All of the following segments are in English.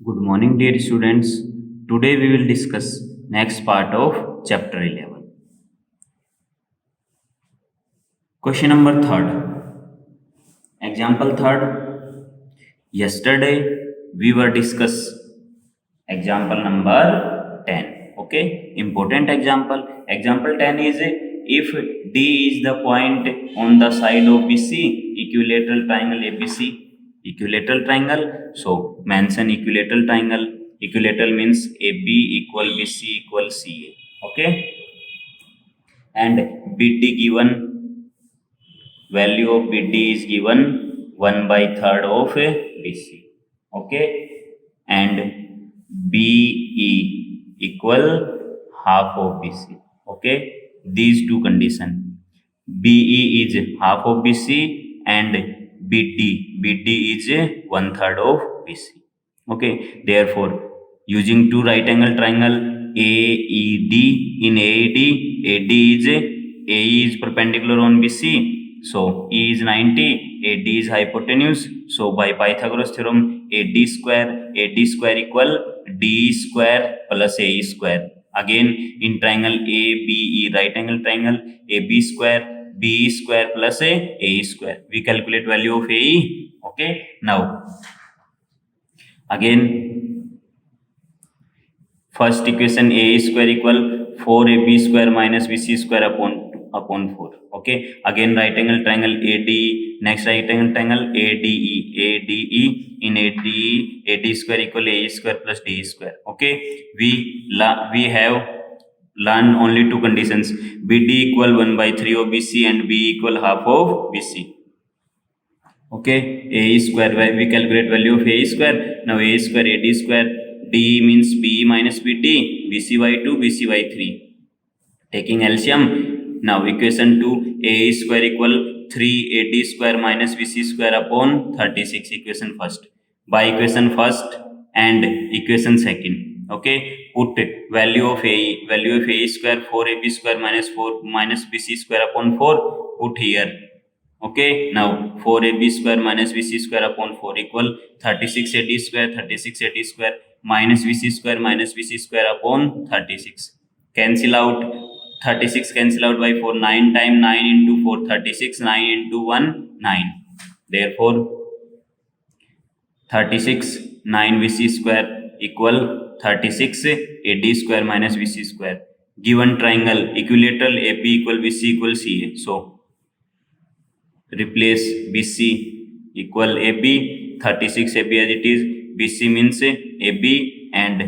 Good morning, dear students. Today we will discuss next part of chapter 11. Question number 3rd. Example 3rd. Yesterday we were discuss example number 10. Okay, important example. Example 10 is if D is the point on the side of BC, equilateral triangle ABC. Equilateral triangle, so mention equilateral triangle. Equilateral means AB equal BC equal CA. Okay, and BD given, value of BD is given 1 by 3rd of BC. Okay, and BE equal half of BC. Okay, these two condition. BE is half of BC and BD is 1/3 of BC. Okay, therefore using two right angle triangle AED, in AED is AE is perpendicular on BC, so E is 90, AD is hypotenuse. So by Pythagoras theorem, AD square equal D square plus AE square. Again in triangle ABE, right angle triangle, AB square BE square plus AE square. We calculate value of AE. Okay, now again first equation A square equal 4AB square minus BC square upon 4. Okay, again right angle triangle ADE, next right angle triangle ADE, in ADE AD square equal AE square plus DE square. Okay, we have learned only two conditions: BD equal 1 by 3 of BC and B equal half of BC. Okay, A square, we calculate value of A square. Now A square AD square, D means B minus BD, BC by 2, BC by 3. Taking LCM, now equation 2, A square equal 3 AD square minus BC square upon 36, equation first. By equation first and equation second, okay, put value of A square 4AB square minus 4 minus BC square upon 4, put here. Okay, now 4AB square minus BC square upon 4 equal 36 AD square minus BC square upon 36. Cancel out, 36 cancel out by 4, 9 times 9 into 4, 36, 9 into 1, 9. Therefore 36 9 BC square equal 36 AD square minus BC square. Given triangle equilateral AB equal BC equal CA. So replace BC equal AB, 36 AB as it is, BC means AB and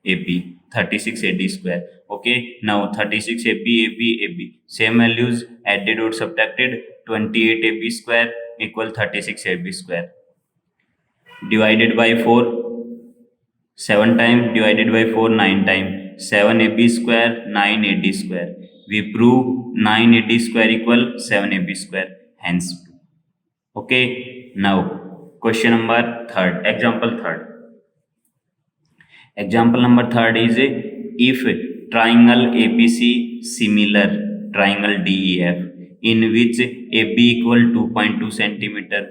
AB, 36 AD square. Okay, now 36 AB, same values added or subtracted, 28 AB square equal 36 AB square. Divided by 4, 7 times, divided by 4, 9 times, 7 AB square, 9 AD square. We prove 9 AD square equal 7 AB square, hence. Okay, now question number 3rd, example 3rd. Example number 3rd is if triangle ABC similar triangle DEF, in which AB equal 2.2 centimeter,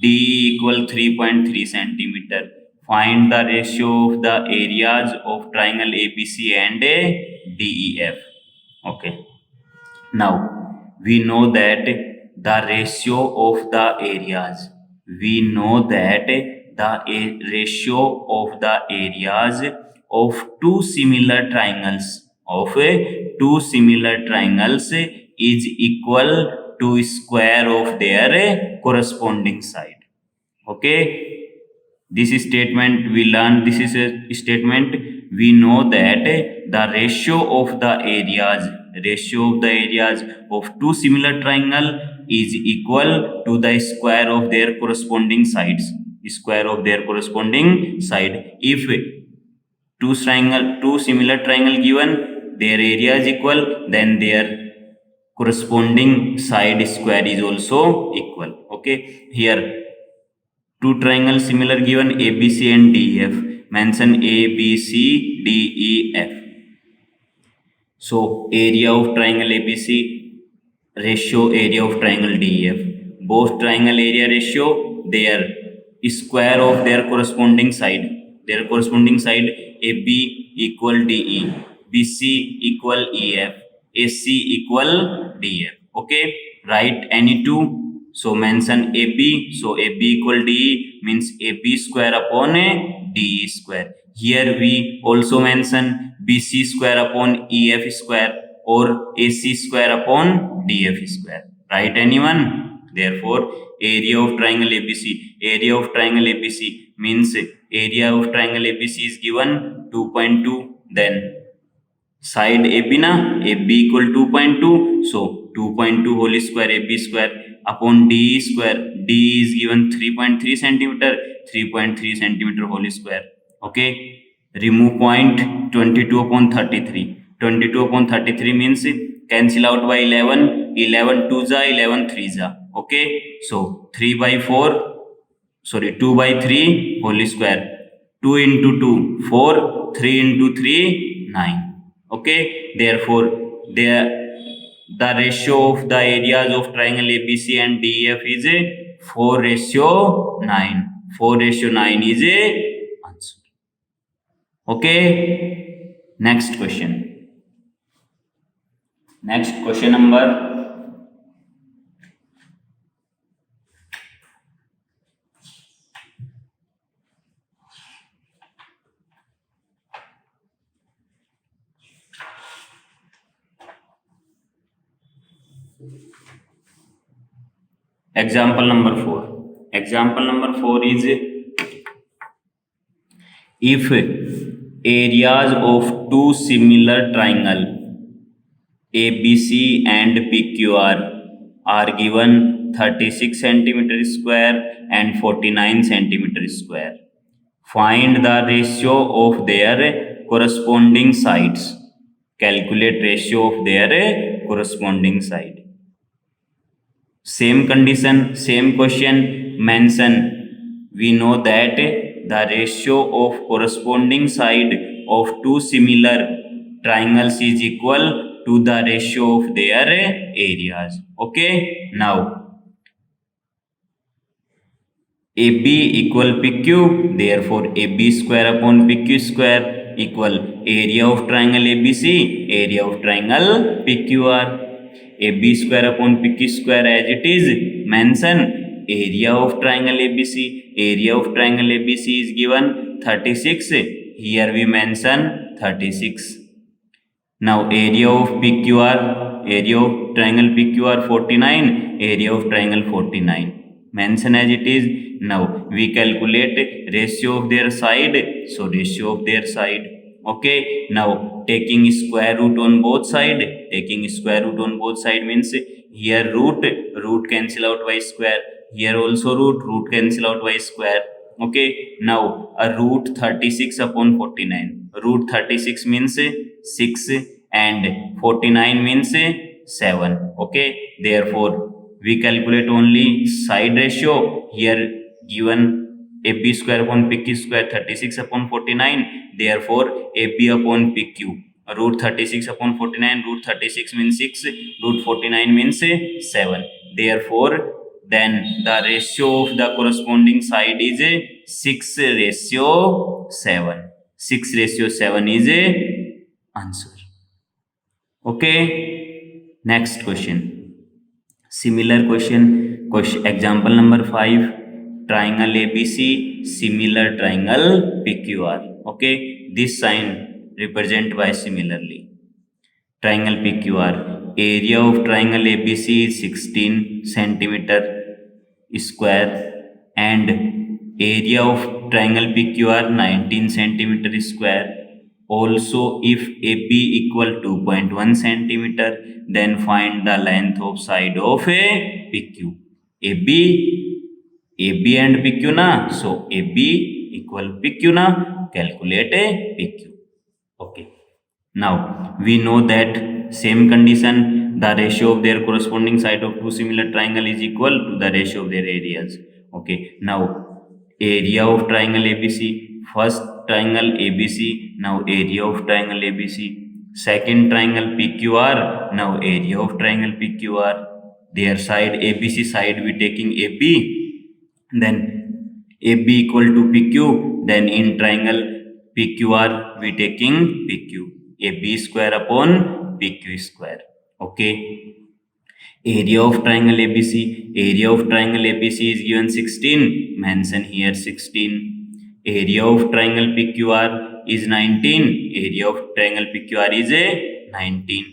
D equal 3.3 centimeter, find the ratio of the areas of triangle ABC and DEF. Okay, now we know that the ratio of the areas, we know that the ratio of the areas of two similar triangles is equal to square of their corresponding side. Okay, this statement we learn, this is a statement. We know that the ratio of the areas of two similar triangle is equal to the square of their corresponding sides, if two similar triangle given, their area is equal, then their corresponding side square is also equal. Okay, here two triangles similar given ABC and DEF. Mention ABC, DEF. So area of triangle ABC, ratio area of triangle DEF. Both triangle area ratio, their square of their corresponding side. their corresponding side AB equal DE, BC equal EF, AC equal DF. Okay, write any two. So mention AB. So AB equal DE means AB square upon a DE square. Here we also mention BC square upon EF square or AC square upon DF square. Right, anyone? Therefore, area of triangle ABC means area of triangle ABC is given 2.2. Then side AB na, AB equal 2.2. So 2.2 whole square AB square upon DE square. DE is given 3.3 centimeter. 3.3 centimeter whole square. Okay. Remove point 22 upon 33. 22 upon 33 means cancel out by 11. 11 2 ja, 11 3 ja. Okay. So 3 by 4. Sorry, 2 by 3 whole square. 2 into 2 4. 3 into 3 9. Okay, therefore the ratio of the areas of triangle ABC and DEF is a 4:9. 4:9 is a answer. Okay, next question. Next question number example number 4. Example number 4 is if areas of two similar triangle ABC and PQR are given 36 centimeter square and 49 centimeter square. Find the ratio of their corresponding sides. Calculate ratio of their corresponding side. Same condition, same question. Mention, we know that the ratio of corresponding side of two similar triangles is equal to the ratio of their areas. Okay, now AB equal PQ, therefore AB square upon PQ square equal area of triangle ABC, area of triangle PQR. AB square upon PQ square as it is. Mention area of triangle ABC. Area of triangle ABC is given 36. Here we mention 36. Now area of PQR, area of triangle PQR 49, area of triangle 49. Mention as it is. Now we calculate ratio of their side. So ratio of their side. Okay. Now taking square root on both side. Taking square root on both side means here root cancel out by square. Here also root cancel out by square. Okay. Now a root 36 upon 49. Root 36 means 6 and 49 means 7. Okay. Therefore we calculate only side ratio. Here given AB square upon PQ square 36 upon 49. Therefore AB upon PQ. Root 36 upon 49. Root 36 means 6. Root 49 means 7. Therefore then the ratio of the corresponding side is 6:7. 6:7 is a answer. Okay. Next question. Similar question. Example number 5. Triangle ABC, similar triangle PQR. Okay. This sign represent by similarly. Triangle PQR. Area of triangle ABC is 16 centimeter square and area of triangle PQR 19 centimeter square. Also, if AB equal 2.1 centimeter, then find the length of side of a PQ. AB and PQ na. So AB equal PQ na. Calculate a PQ. Okay. Now we know that same condition, the ratio of their corresponding side of two similar triangle is equal to the ratio of their areas. Okay. Now area of triangle ABC. First triangle ABC. Now area of triangle ABC. Second triangle PQR. Now area of triangle PQR. Their side ABC side we taking AB. Then AB equal to PQ, then in triangle PQR we taking PQ. AB square upon PQ square. Okay. Area of triangle ABC. Area of triangle ABC is given 16. Mention here 16. Area of triangle PQR is 19. Area of triangle PQR is a 19.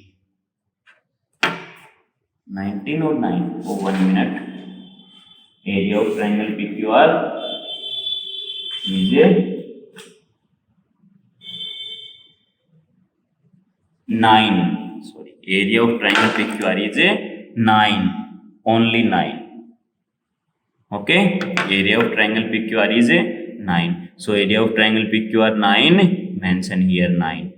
19 or 9? Oh, 1 minute. Area of triangle PQR is a 9. Sorry. Area of triangle PQR is a 9. Only 9. Okay. Area of triangle PQR is a 9. So area of triangle PQR 9. Mention here 9.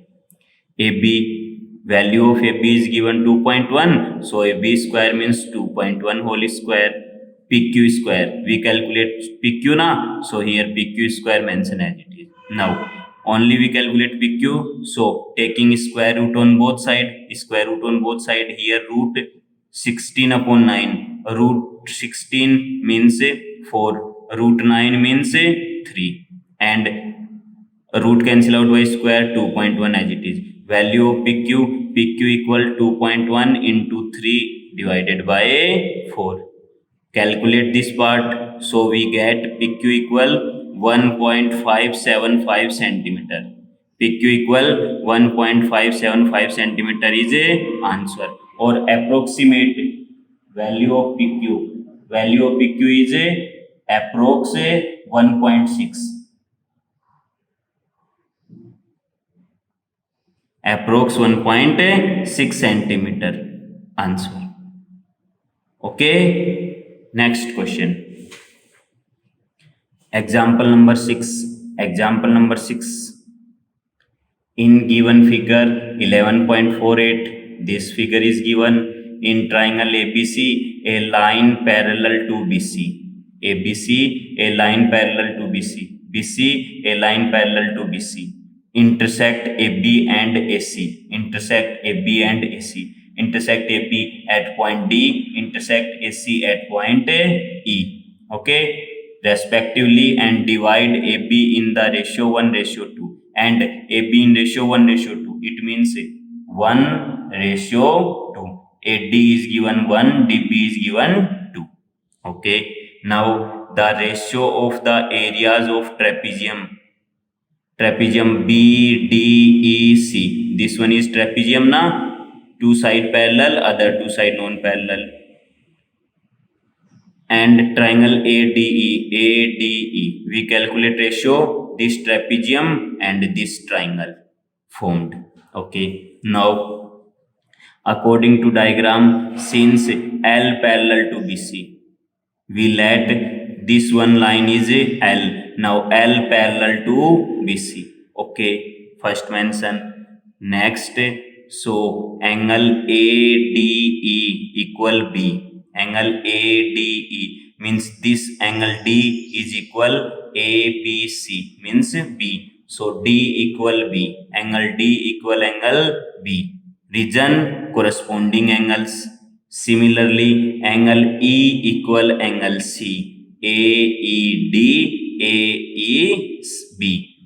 AB, value of AB is given 2.1. So AB square means 2.1 whole square. PQ square, we calculate PQ na. So here PQ square mention as it is. Now only we calculate PQ. So taking square root on both side. Square root on both side. Here root 16 upon 9. Root 16 means 4. Root 9 means 3. And root cancel out by square 2.1 as it is. Value of PQ equal 2.1 into 3 divided by 4. Calculate this part. So we get PQ equal 1.575 centimeter. PQ equal 1.575 centimeter is a answer, or approximate value of PQ. Value of PQ is a approx 1.6. Approx 1.6 centimeter answer. Okay. Next question. Example number 6. Example number 6. In given figure 11.48, this figure is given in triangle ABC, a line parallel to BC. ABC, a line parallel to BC. BC, a line parallel to BC. Intersect AB and AC. Intersect AB and AC. Intersect AB at point D, intersect AC at point E. Okay, respectively, and divide AB in the ratio 1:2 and AB in ratio 1:2. It means 1:2. AD is given 1, DB is given 2. Okay, now the ratio of the areas of trapezium BDEC. This one is trapezium na. Two side parallel, other two side non-parallel. And triangle ADE. We calculate ratio this trapezium and this triangle formed. Okay. Now, according to diagram, since L parallel to BC, we let this one line is L. Now L parallel to BC. Okay. First mention. Next. So angle ADE equal B. Angle ADE means this angle D is equal ABC means B. So D equal B. Angle D equal angle B. Region corresponding angles. Similarly, angle E equal angle C. AED AEB.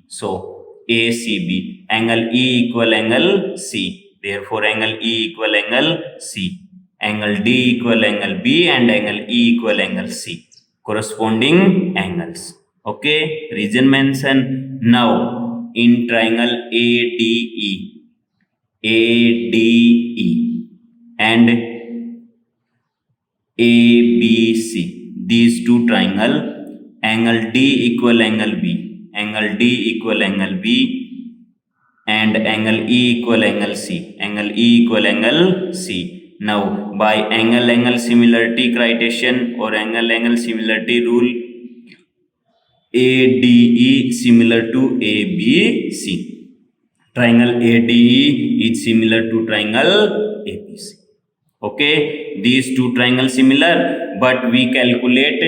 So ACB. Angle E equal angle C. Therefore, angle E equal angle C. Angle D equal angle B and angle E equal angle C. Corresponding angles. Okay. Region mention. Now, in triangle ADE and ABC, these two triangle, angle D equal angle B. Angle D equal angle B. And angle E equal angle C. Angle E equal angle C. Now, by angle similarity criterion or angle similarity rule, ADE similar to ABC. Triangle ADE is similar to triangle ABC. Okay, these two triangles similar, but we calculate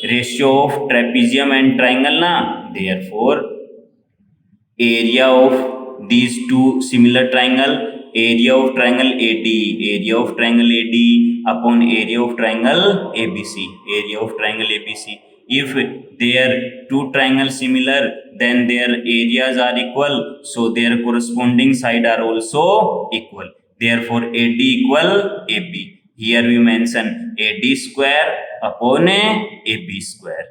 ratio of trapezium and triangle na. Therefore, area of these two similar triangle, area of triangle AD upon area of triangle ABC, area of triangle ABC If their two triangles similar, then their areas are equal, so their corresponding side are also equal. Therefore, AD equal AB. Here we mention AD square upon AB square.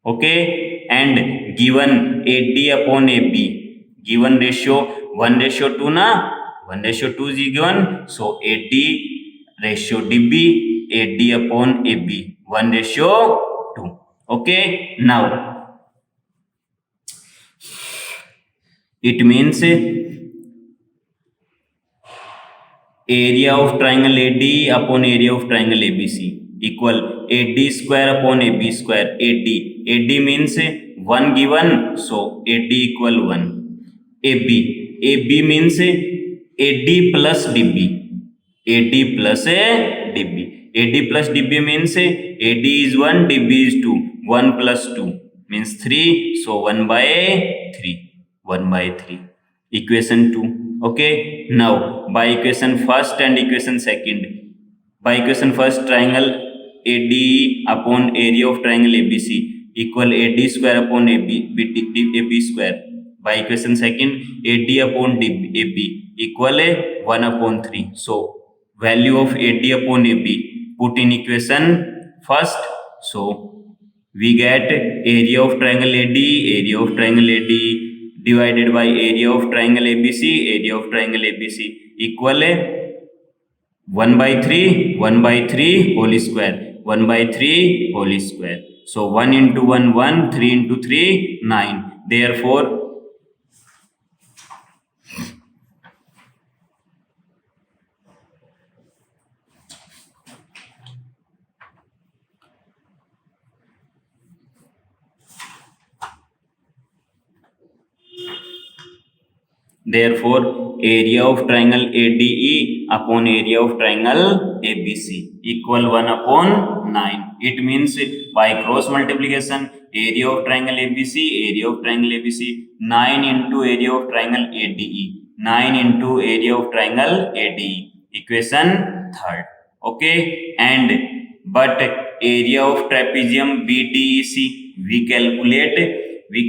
Okay, and given AD upon AB, given ratio 1:2 na, 1:2 is given, so AD ratio DB, AD upon AB, 1:2. Okay, now it means area of triangle AD upon area of triangle ABC equal AD square upon AB square. AD means 1 given, so AD equal 1. AB means AD plus DB. AD plus DB means AD is 1, DB is 2. 1 plus 2 means 3, so 1 by 3. 1 by 3. Equation 2. Okay, now by equation first and equation second. By equation first, triangle ADE upon area of triangle ABC equal AD square upon AB square. By equation second, AD upon AB equal 1 upon 3. So value of AD upon AB put in equation first. So we get area of triangle AD divided by area of triangle ABC equal 1 by 3 whole square, 1 by 3 whole square. So 1 into 1 1, 3 into 3 9. Therefore area of triangle ADE upon area of triangle ABC equal 1 upon 9. It means by cross multiplication, area of triangle ABC 9 into area of triangle ADE, 9 into area of triangle ADE, equation third. Okay, and but area of trapezium BDEC we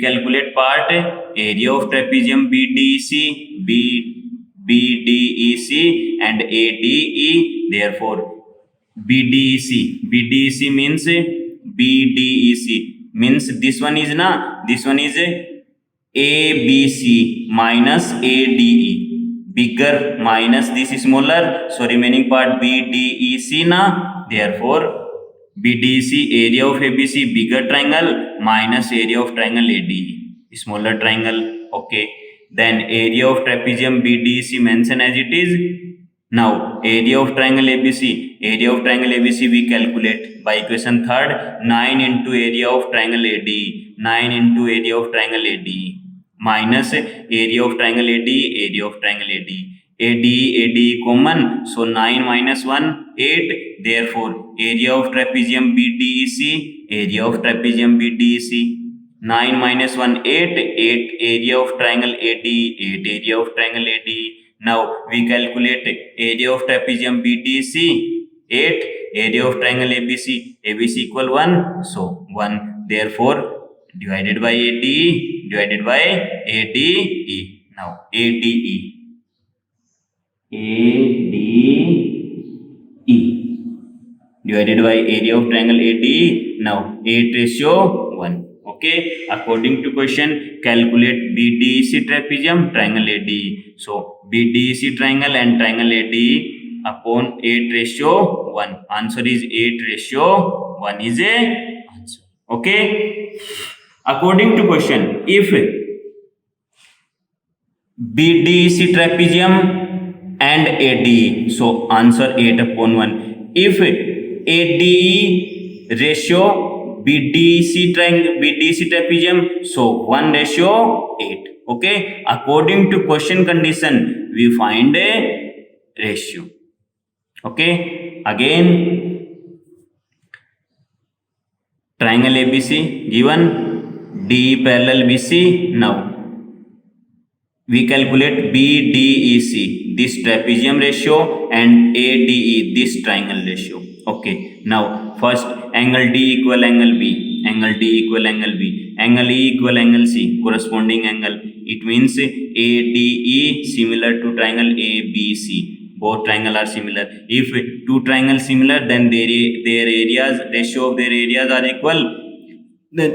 calculate part area of trapezium BDEC and ADE. Therefore BDEC means this one is ABC minus ADE, bigger minus this smaller, so remaining part BDEC na. Therefore BDC area of ABC bigger triangle minus area of triangle ADE smaller triangle. Okay, then area of trapezium BDC mention as it is. Now area of triangle ABC we calculate by equation third. 9 into area of triangle ADE, 9 into area of triangle ADE minus area of triangle ADE. ADE common, so 9 minus 1 8. Therefore area of trapezium BDEC 9 minus 1 8 area of triangle ADE. Now we calculate area of trapezium BDC 8, area of triangle ABC equal 1, so 1. Therefore divided by ADE. Now ADE divided by area of triangle ADE. Now 8:1. Okay, according to question, calculate BDEC trapezium triangle ADE. So BDEC triangle and triangle ADE upon 8:1. Answer is 8:1 is a answer. Okay, according to question, if BDEC trapezium and ADE, so answer 8/1. If ADE ratio BDC trapezium, so 1:8. Okay, according to question condition we find a ratio. Okay, again triangle ABC given, DE parallel BC. Now we calculate BDEC, this trapezium ratio, and ADE, this triangle ratio. Okay, now first angle D equal angle B. angle D equal angle B, angle E equal angle C, corresponding angle. It means ADE similar to triangle ABC. Both triangle are similar. If two triangles similar, then their areas, ratio of their areas are equal, then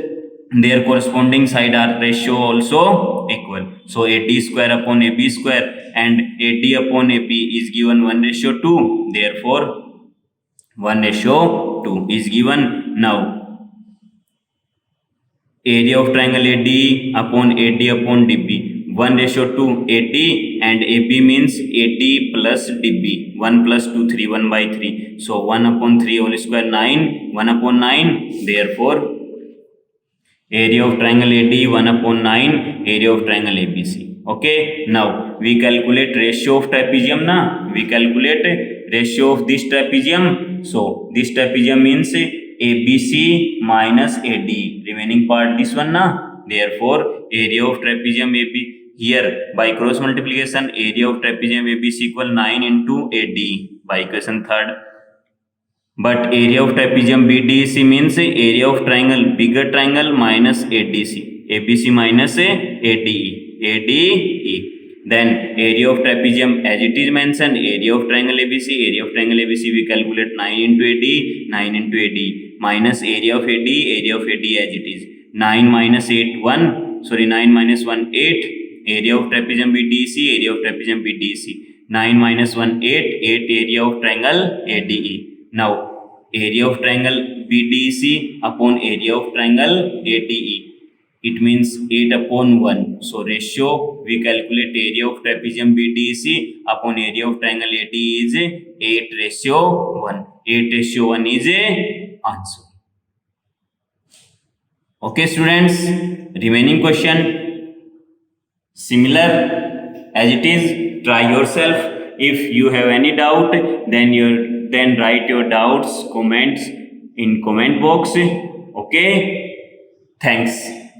their corresponding side are ratio also equal. So AD square upon AB square and AD upon AB is given 1:2. Therefore 1:2 is given. Now area of triangle AD upon AD upon DB, 1:2 AD and AB means AD plus DB, 1 plus 2 3, 1/3. So 1 upon 3 whole square 9, 1 upon 9. Therefore area of triangle AD 1 upon 9 area of triangle ABC. Okay, now we calculate ratio of trapezium na. We calculate ratio of this trapezium. So this trapezium means ABC minus AD, remaining part this one na. Therefore area of trapezium AB, here by cross multiplication area of trapezium ABC equal 9 into AD by equation third. But area of trapezium BDC means area of triangle, bigger triangle minus ADC, ABC minus ADE, ADE. Then area of trapezium as it is mentioned, area of triangle ABC, area of triangle ABC we calculate 9 into AD, 9 into AD minus area of AD, area of AD as it is 9 minus 8 1, sorry 9 minus 1 8, area of trapezium BDC, area of trapezium BDC 9 minus 1 8, 8 area of triangle ADE. Now area of triangle BDC upon area of triangle ADE, it means 8 upon 1. So ratio we calculate area of trapezium BDC upon area of triangle ADE is 8:1. 8:1 is a answer. Okay students, remaining question similar as it is. Try yourself. If you have any doubt, then write your doubts, comments in comment box. Okay, thanks.